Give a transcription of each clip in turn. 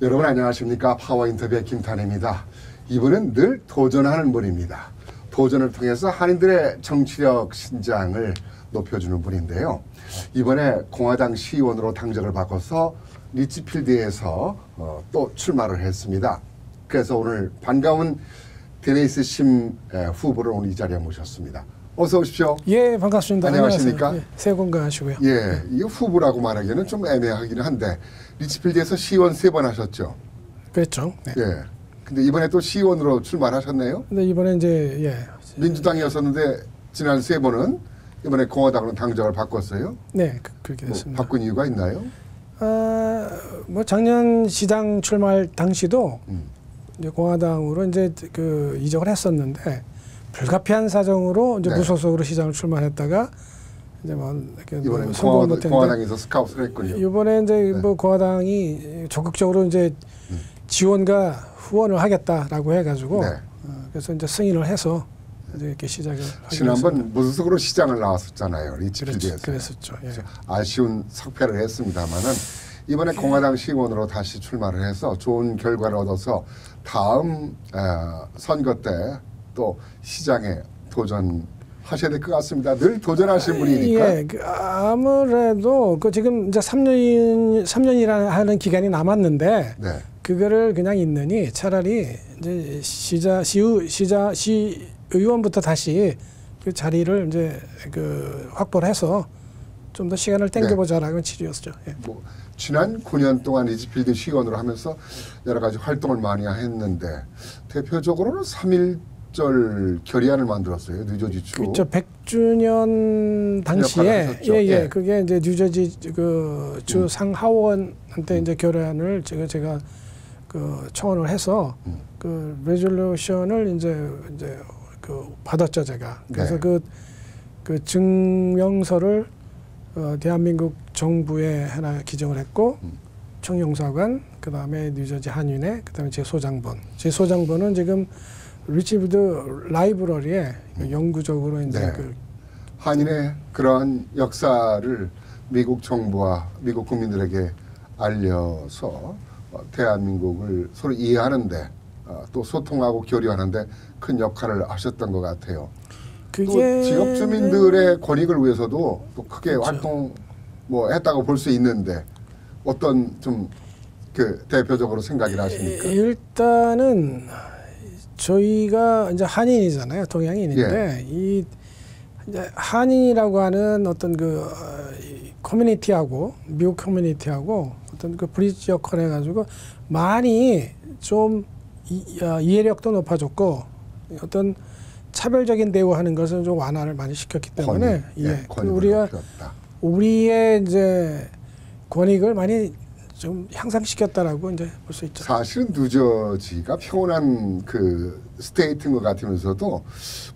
여러분 안녕하십니까. 파워인터뷰의 김탄입니다. 이분은 늘 도전하는 분입니다. 도전을 통해서 한인들의 정치력 신장을 높여주는 분인데요. 이번에 공화당 시의원으로 당적을 바꿔서 리치필드에서 또 출마를 했습니다. 그래서 오늘 반가운 데니스 심 후보를 오늘 이 자리에 모셨습니다. 어서 오십시오. 예, 반갑습니다. 안녕하십니까? 예, 새해 건강하시고요. 예, 이 후보라고 말하기는 좀 애매하기는 한데 리치필드에서 시의원 3번 하셨죠? 그랬죠. 네. 예. 근데 이번에 또 시의원으로 출마하셨네요. 근데 이번에 이제 민주당이었었는데 지난 3번은 이번에 공화당으로 당적을 바꿨어요. 네, 그렇게 됐습니다. 바꾼 이유가 있나요? 뭐 작년 시장 출마할 당시도 이제 공화당으로 이제 그 이적을 했었는데 불가피한 사정으로 이제 네. 무소속으로 시장을 출마했다가 이제 뭐 이번에 성공을 못했는데 공화당에서 스카웃을 했군요. 이번에 이제 네. 뭐 공화당이 적극적으로 이제 지원과 후원을 하겠다라고 해가지고 네. 그래서 이제 승인을 해서 이제 이렇게 시작을 지난번 무소속으로 시장을 나왔었잖아요. 리치필드에서. 그랬었죠. 예. 아쉬운 석패를 했습니다만은 이번에 공화당 시의원으로 다시 출마를 해서 좋은 결과를 얻어서 다음 선거 때 또 시장에 도전하셔야 될 것 같습니다. 늘 도전하신 분이니까. 예, 아무래도 그 지금 이제 3년이라는 하는 기간이 남았는데 네. 그거를 그냥 있느니 차라리 이제 시의원부터 다시 그 자리를 이제 그 확보를 해서 좀 더 시간을 땡겨보자라는 취지였죠. 예. 뭐 지난 9년 동안 리치필드 시의원으로 하면서 여러 가지 활동을 많이 했는데 대표적으로는 3.1절 결의안을 만들었어요. 뉴저지주. 그렇죠. 100주년 당시에 예, 그게 이제 뉴저지 그 주 상하원한테 이제 결의안을 제가 그 청원을 해서 그 레졸루션을 이제 그 받았죠, 제가. 그래서 네. 그 증명서를 대한민국 정부에 하나 기증을 했고 총영사관, 그다음에 뉴저지 한인회, 그다음에 제 소장본은 지금 리치필드 라이브러리에 영구적으로 이제 네. 그 한인의 그러한 역사를 미국 정부와 미국 국민들에게 알려서 대한민국을 서로 이해하는데 또 소통하고 교류하는데 큰 역할을 하셨던 것 같아요. 또 지역 주민들의 권익을 위해서도 또 크게 그렇죠. 활동 뭐 했다고 볼 수 있는데 어떤 좀 그 대표적으로 생각이 나십니까? 일단은 저희가 이제 한인이잖아요, 동양인인데 이 이제 한인이라고 하는 어떤 그 커뮤니티하고 미국 커뮤니티하고 어떤 그 브리지 역할을 해가지고 많이 좀 이해력도 높아졌고 어떤 차별적인 대우하는 것을 좀 완화를 많이 시켰기 때문에 우리의 이제 권익을 많이 좀 향상시켰다라고 이제 볼 수 있죠. 사실은 뉴저지가 평온한 그 스테이트인 것 같으면서도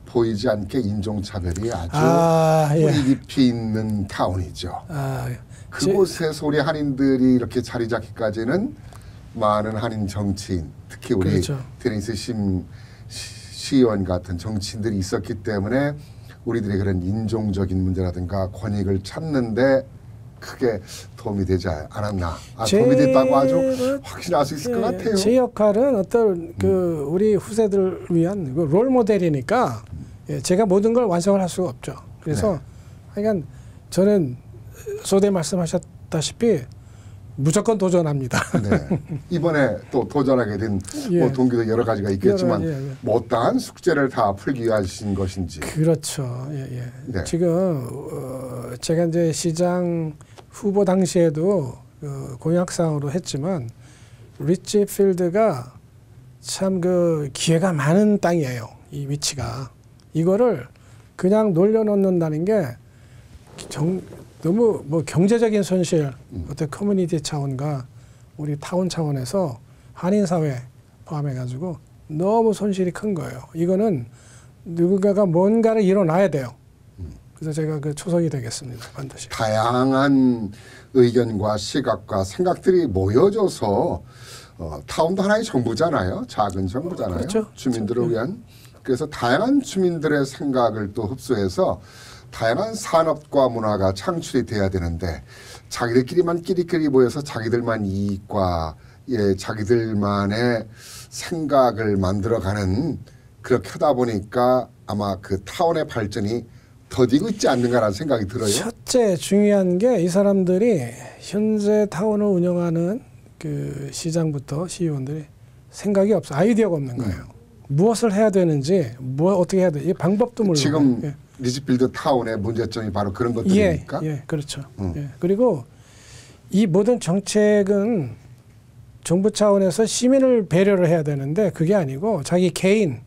보이지 않게 인종차별이 아주 뿌리 깊이 있는 타운이죠. 그곳에서 우리 한인들이 이렇게 자리 잡기까지는 많은 한인 정치인, 특히 우리 그렇죠. 데니스 심 시의원 같은 정치인들이 있었기 때문에 우리들의 그런 인종적인 문제라든가 권익을 찾는데 크게 도움이 되지 않았나. 도움이 됐다고 아주 확신할 수 있을 것 같아요. 제 역할은 어떤 그 우리 후세들을 위한 그 롤 모델이니까 제가 모든 걸 완성을 할 수가 없죠. 그래서 하여간 저는 소대 말씀하셨다시피 무조건 도전합니다. 네. 이번에 또 도전하게 된 뭐 동기도 여러 가지가 있겠지만 못다한 숙제를 다 풀기 위하신 것인지. 그렇죠. 네. 지금 제가 이제 시장 후보 당시에도 공약사항으로 했지만 리치필드가 참 그 기회가 많은 땅이에요. 이 위치가. 이거를 그냥 놀려놓는다는 게 너무 뭐 경제적인 손실, 어떤 커뮤니티 차원과 우리 타운 차원에서 한인 사회 포함해가지고 너무 손실이 큰 거예요. 이거는 누군가가 뭔가를 일어나야 돼요. 그래서 제가 그 초석이 되겠습니다. 반드시. 다양한 의견과 시각과 생각들이 모여져서 타운도 하나의 정부잖아요. 작은 정부잖아요. 그렇죠. 주민들을 위한. 그래서 다양한 주민들의 생각을 또 흡수해서 다양한 산업과 문화가 창출이 돼야 되는데 자기들끼리만 끼리끼리 모여서 자기들만 이익과 자기들만의 생각을 만들어가는 그렇게 하다 보니까 아마 그 타운의 발전이 더디고 있지 않는가라는 생각이 들어요. 첫째 중요한 게 이 사람들이 현재 타운을 운영하는 그 시장부터 CEO들이 생각이 없어, 아이디어가 없는 거예요. 무엇을 해야 되는지, 어떻게 해야 돼, 이 방법도 몰라. 지금 예. 리치필드 타운의 문제점이 바로 그런 것들입니까? 예, 그렇죠. 예. 그리고 이 모든 정책은 정부 차원에서 시민을 배려를 해야 되는데 그게 아니고 자기 개인,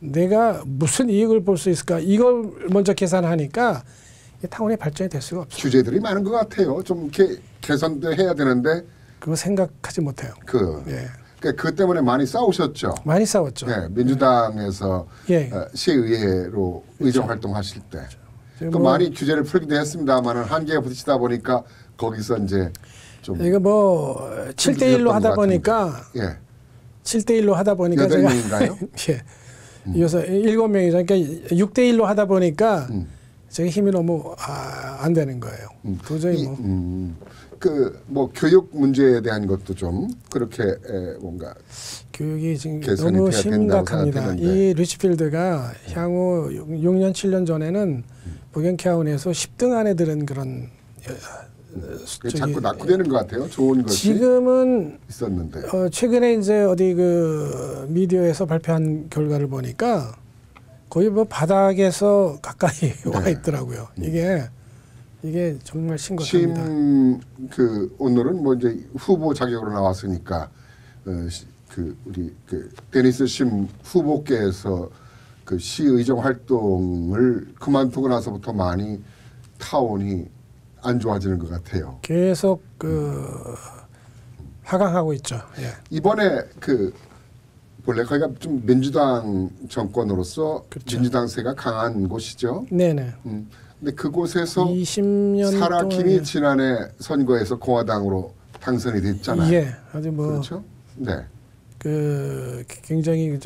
내가 무슨 이익을 볼 수 있을까, 이걸 먼저 계산하니까 이 타운의 발전이 될 수가 없어요. 규제들이 많은 것 같아요. 좀 이렇게 개선도 해야 되는데 그거 생각하지 못해요. 예. 그 때문에 많이 싸우셨죠. 많이 싸웠죠. 네, 민주당에서 예. 시의회로 의정 활동하실 때. 또 많이 규제를 풀기도 했습니다만은 한계에 부딪히다 보니까 거기서 이제 좀 이거 뭐 7대 1로 하다 보니까 예. 7대 1로 하다 보니까 8명인가요? 예. 이어서 7명이죠. 그러니까 6대 1로 하다 보니까 제가 힘이 너무 안 되는 거예요. 도저히 뭐 교육 문제에 대한 것도 좀 그렇게 뭔가 교육이 지금 개선이 너무 돼야 된다고 심각합니다. 생각되는데. 이 리치필드가 향후 6년 7년 전에는 보겐타운에서 10등 안에 들은 그런 자꾸 낙후되는 것 같아요. 좋은 것이 지금은 있었는데 최근에 이제 어디 그 미디어에서 발표한 결과를 보니까 거의 뭐 바닥에서 가까이 와 있더라고요. 이게 정말 심각합니다. 오늘은 뭐 이제 후보 자격으로 나왔으니까 우리 데니스 심 후보께서 그 시의정 활동을 그만두고 나서부터 많이 타운이 안 좋아지는 것 같아요. 계속 하강하고 있죠. 예. 이번에 본래 거기가 좀 민주당 정권으로서 그렇죠. 민주당세가 강한 곳이죠. 네네. 근데 그곳에서 20년 사라 동안 킴이 지난해 선거에서 공화당으로 당선이 됐잖아요. 예, 아주 뭐 그렇죠. 네. 굉장히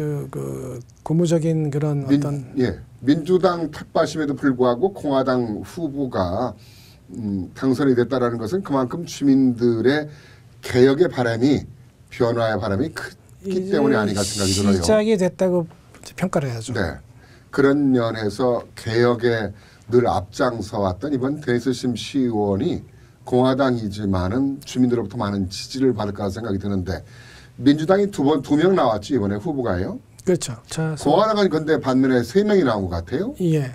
고무적인 그런 어떤 민주당 탓밭임에도 불구하고 공화당 후보가 당선이 됐다라는 것은 그만큼 주민들의 개혁의 바람이 변화의 바람이 크기 때문에 아닌가 생각이 들어요. 시작이 됐다고 평가를 해야죠. 네. 그런 면에서 개혁에 늘 앞장서 왔던 이번 데니스 심 시의원이 공화당이지만은 주민들로부터 많은 지지를 받을 거라 생각이 드는데 민주당이 두 명 나왔죠. 이번에 후보가요. 그렇죠. 공화당은 근데 반면에 3명이 나온 것 같아요. 예.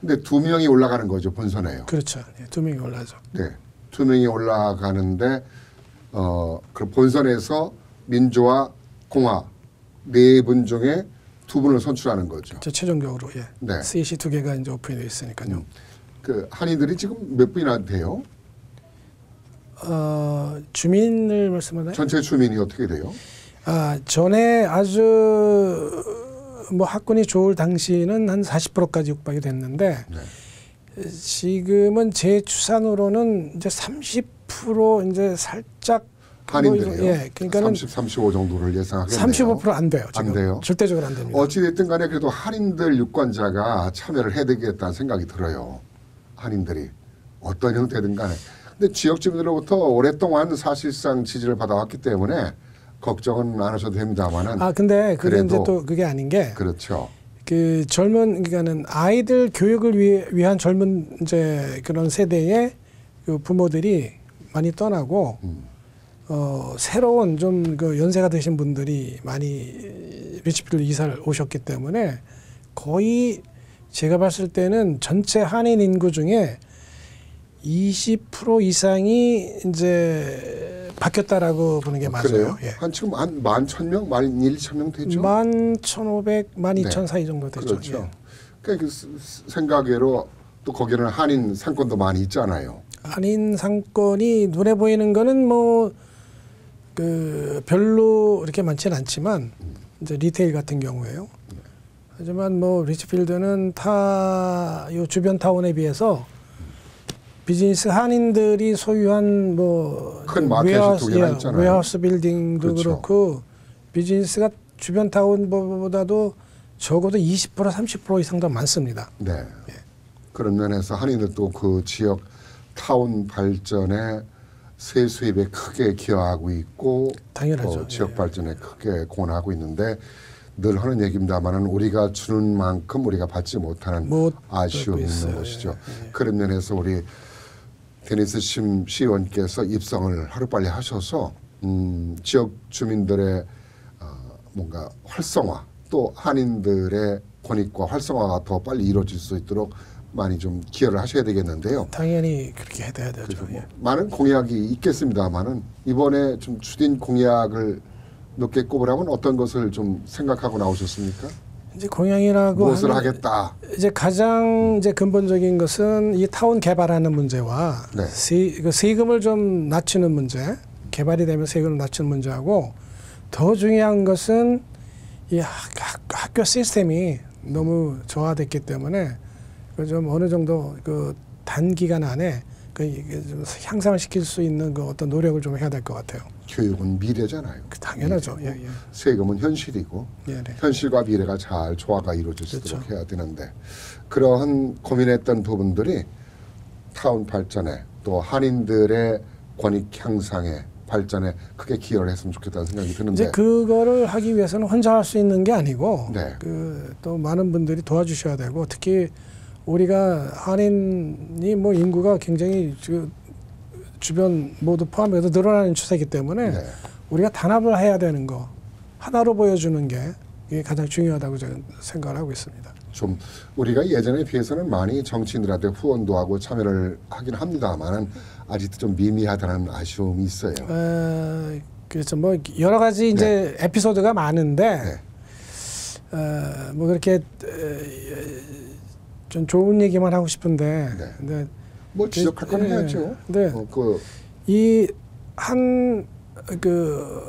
근데 2명이 올라가는 거죠. 본선에요. 그렇죠. 2명이 올라죠. 네. 2명이 올라가는데 그 본선에서 민주와 공화 4분 중에 2분을 선출하는 거죠. 최종적으로 네. 시시 2개가 이제 오픈이 되어 있으니까요. 한인들이 지금 몇 분이나 돼요? 주민을 말씀하나요? 전체 주민이 어떻게 돼요? 전에 아주 뭐 학군이 좋을 당시는 한 40%까지 육박이 됐는데 지금은 제 추산으로는 이제 30% 이제 살짝 한인들이요. 그러니까는 35 정도를 예상하겠네요. 35%안 돼요. 지금. 안 돼요. 절대적으로 안 됩니다. 어찌됐든 간에 그래도 한인들 유권자가 참여를 해야 되겠다는 생각이 들어요. 한인들이 어떤 형태든 간에. 근데 지역 주민으로부터 오랫동안 사실상 지지를 받아왔기 때문에 걱정은 안 하셔도 됩니다만은. 근데 그게 이제 또 그게 아닌 게. 그렇죠. 그러니까는 아이들 교육을 위한 젊은 이제 그런 세대의 그 부모들이 많이 떠나고 새로운 좀 연세가 드신 분들이 많이 리치필드 이사를 오셨기 때문에 거의 제가 봤을 때는 전체 한인 인구 중에 20% 이상이 이제 바뀌었다라고 보는 게 맞아요. 그래요? 한 지금 한 11,000명, 11,000명 되죠? 11,500, 12,000 사이 정도 되죠. 그렇죠. 그러니까 생각외로 또 거기는 한인 상권도 많이 있잖아요. 한인 상권이 눈에 보이는 거는 뭐 별로 이렇게 많지는 않지만 이제 리테일 같은 경우에요. 하지만 뭐 리치필드는 요 주변 타운에 비해서 비즈니스 한인들이 소유한 뭐 큰 마켓이 2개나 있잖아요. 웨어하우스 빌딩도 그렇죠. 그렇고 비즈니스가 주변 타운보다도 적어도 20% 30% 이상 더 많습니다. 네. 그런 면에서 한인들도 그 지역 타운 발전에 세수입에 크게 기여하고 있고 당연하죠. 지역 발전에 크게 공헌하고 있는데 늘 하는 얘기입니다만은 우리가 주는 만큼 우리가 받지 못하는 아쉬움이 있는 것이죠. 그런 면에서 우리 데니스 심 시의원께서 입성을 하루빨리 하셔서 지역 주민들의 뭔가 활성화 또 한인들의 권익과 활성화가 더 빨리 이루어질 수 있도록 많이 좀 기여를 하셔야 되겠는데요. 당연히 그렇게 해야 되죠. 뭐 많은 공약이 있겠습니다만은 이번에 좀 주된 공약을 몇 개 꼽으라면 어떤 것을 좀 생각하고 나오셨습니까? 이제 공약이라고 무엇을 하겠다. 이제 가장 이제 근본적인 것은 이 타운 개발하는 문제와 네. 세금을 좀 낮추는 문제, 개발이 되면 세금을 낮추는 문제하고 더 중요한 것은 이 학교 시스템이 너무 저하됐기 때문에 좀 어느 정도 그 단기간 안에 좀 향상을 시킬 수 있는 그 어떤 노력을 좀 해야 될 것 같아요. 교육은 미래잖아요. 당연하죠. 미래고, 세금은 현실이고 현실과 미래가 잘 조화가 이루어질 수 있도록 해야 되는데 그러한 고민했던 부분들이 타운 발전에 또 한인들의 권익 향상에 발전에 크게 기여를 했으면 좋겠다는 생각이 드는데 이제 그거를 하기 위해서는 혼자 할 수 있는 게 아니고 네. 또 많은 분들이 도와주셔야 되고 특히 우리가 한인이 뭐 인구가 굉장히 주변 모두 포함해서 늘어나는 추세이기 때문에 네. 우리가 단합을 해야 되는 거 하나로 보여주는 게 이게 가장 중요하다고 저는 생각을 하고 있습니다. 좀 우리가 예전에 비해서는 많이 정치인들한테 후원도 하고 참여를 하긴 합니다만은 아직도 좀 미미하다는 아쉬움이 있어요. 그렇죠. 뭐 여러 가지 이제 에피소드가 많은데 뭐 그렇게 좀 좋은 얘기만 하고 싶은데 근데 뭐 지적할 건 해야죠. 네. 이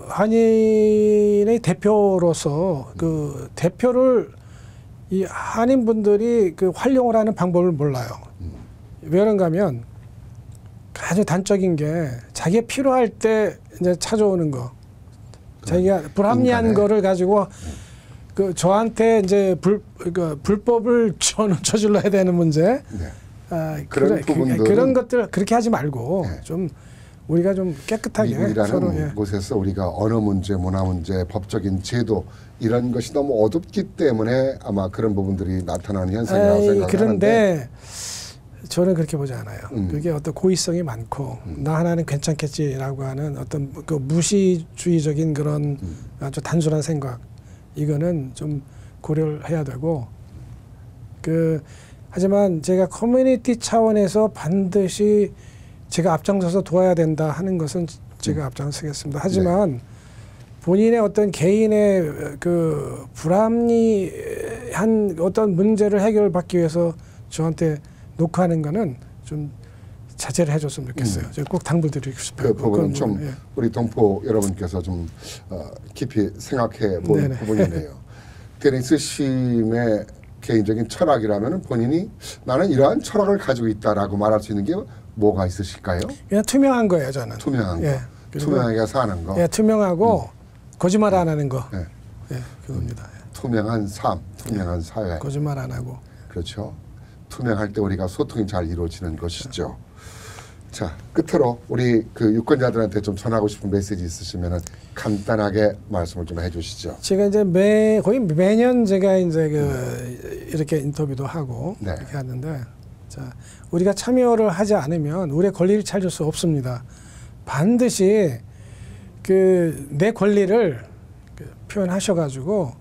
한인의 대표로서 그 대표를 이 한인분들이 그 활용을 하는 방법을 몰라요. 왜 그런가 하면 아주 단적인 게 자기가 필요할 때 이제 찾아오는 거. 자기가 불합리한 거를 가지고 그 저한테 이제 불법을 저질러야 되는 문제. 그런 것들 그렇게 하지 말고 좀 우리가 좀 깨끗하게 미국이라는 서로 곳에서 우리가 언어 문제, 문화 문제, 법적인 제도 이런 것이 너무 어둡기 때문에 아마 그런 부분들이 나타나는 현상이라고 생각하는데 그런데 저는 그렇게 보지 않아요. 그게 어떤 고의성이 많고 나 하나는 괜찮겠지라고 하는 어떤 그 무시주의적인 그런 아주 단순한 생각 이거는 좀 고려를 해야 되고 하지만 제가 커뮤니티 차원에서 반드시 제가 앞장서서 도와야 된다 하는 것은 제가 앞장서겠습니다. 하지만 본인의 어떤 개인의 그 불합리한 어떤 문제를 해결받기 위해서 저한테 녹화하는 거는 좀 자제를 해줬으면 좋겠어요. 제가 꼭 당부드리고 싶어요. 그 부분은 좀 우리 동포 여러분께서 좀 깊이 생각해 볼 부분이네요. 데니스 심의 개인적인 철학이라면 본인이 나는 이러한 철학을 가지고 있다라고 말할 수 있는 게 뭐가 있으실까요? 그냥 투명한 거예요, 저는. 투명한 거. 투명하게 사는 거. 투명하고 거짓말 안 하는 거. 그겁니다. 투명한 삶, 투명한 사회. 거짓말 안 하고. 그렇죠. 투명할 때 우리가 소통이 잘 이루어지는 것이죠. 자, 끝으로 우리 그 유권자들한테 좀 전하고 싶은 메시지 있으시면은 간단하게 말씀을 좀 해주시죠. 제가 이제 거의 매년 제가 이제 이렇게 인터뷰도 하고 이렇게 하는데, 자, 우리가 참여를 하지 않으면 우리의 권리를 찾을 수 없습니다. 반드시 내 권리를 표현하셔가지고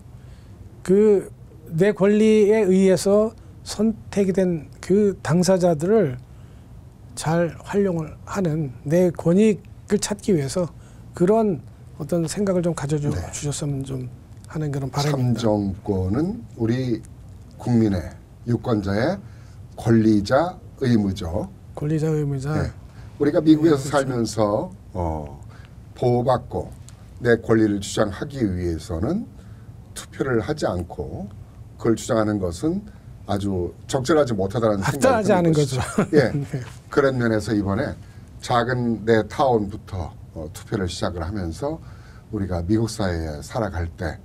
내 권리에 의해서 선택이 된 그 당사자들을 잘 활용을 하는 내 권익을 찾기 위해서 그런 어떤 생각을 좀 가져주셨으면 좀 하는 그런 바람입니다. 참정권은 우리 국민의 유권자의 권리자 의무죠. 권리자 의무자. 우리가 미국에서 살면서 보호받고 내 권리를 주장하기 위해서는 투표를 하지 않고 그걸 주장하는 것은 아주 적절하지 못하다는 생각이 드는 않은 것이죠. 거죠. 그런 면에서 이번에 작은 내 타운부터 투표를 시작을 하면서 우리가 미국 사회에 살아갈 때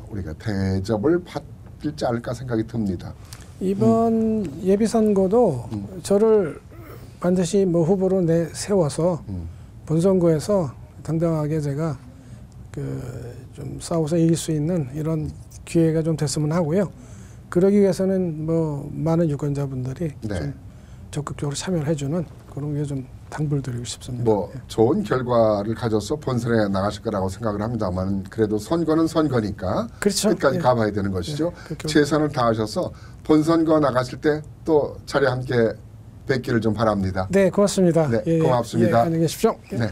우리가 대접을 받지 않을까 생각이 듭니다. 이번 예비선거도 저를 반드시 뭐 후보로 세워서 본선거에서 당당하게 제가 그 좀 싸워서 이길 수 있는 이런 기회가 좀 됐으면 하고요. 그러기 위해서는 뭐 많은 유권자분들이 네. 좀 적극적으로 참여를 해주는 그런 게 좀 당부드리고 싶습니다. 뭐 예. 좋은 결과를 가져서 본선에 나가실 거라고 생각을 합니다만 그래도 선거는 선거니까 그렇죠. 끝까지 예. 가봐야 되는 것이죠. 그렇게 최선을 다하셔서 본선거 나가실 때 또 자리에 함께 뵙기를 좀 바랍니다. 네, 고맙습니다. 네, 고맙습니다. 안녕히 계십시오. 예. 네.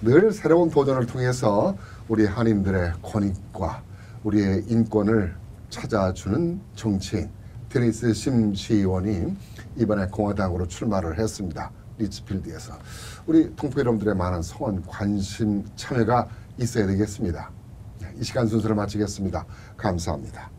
늘 새로운 도전을 통해서 우리 한인들의 권익과 우리의 인권을 찾아주는 정치인 데니스 심 시의원이 이번에 공화당으로 출마를 했습니다. 리츠필드에서. 우리 동포 여러분들의 많은 성원, 관심, 참여가 있어야 되겠습니다. 이 시간 순서를 마치겠습니다. 감사합니다.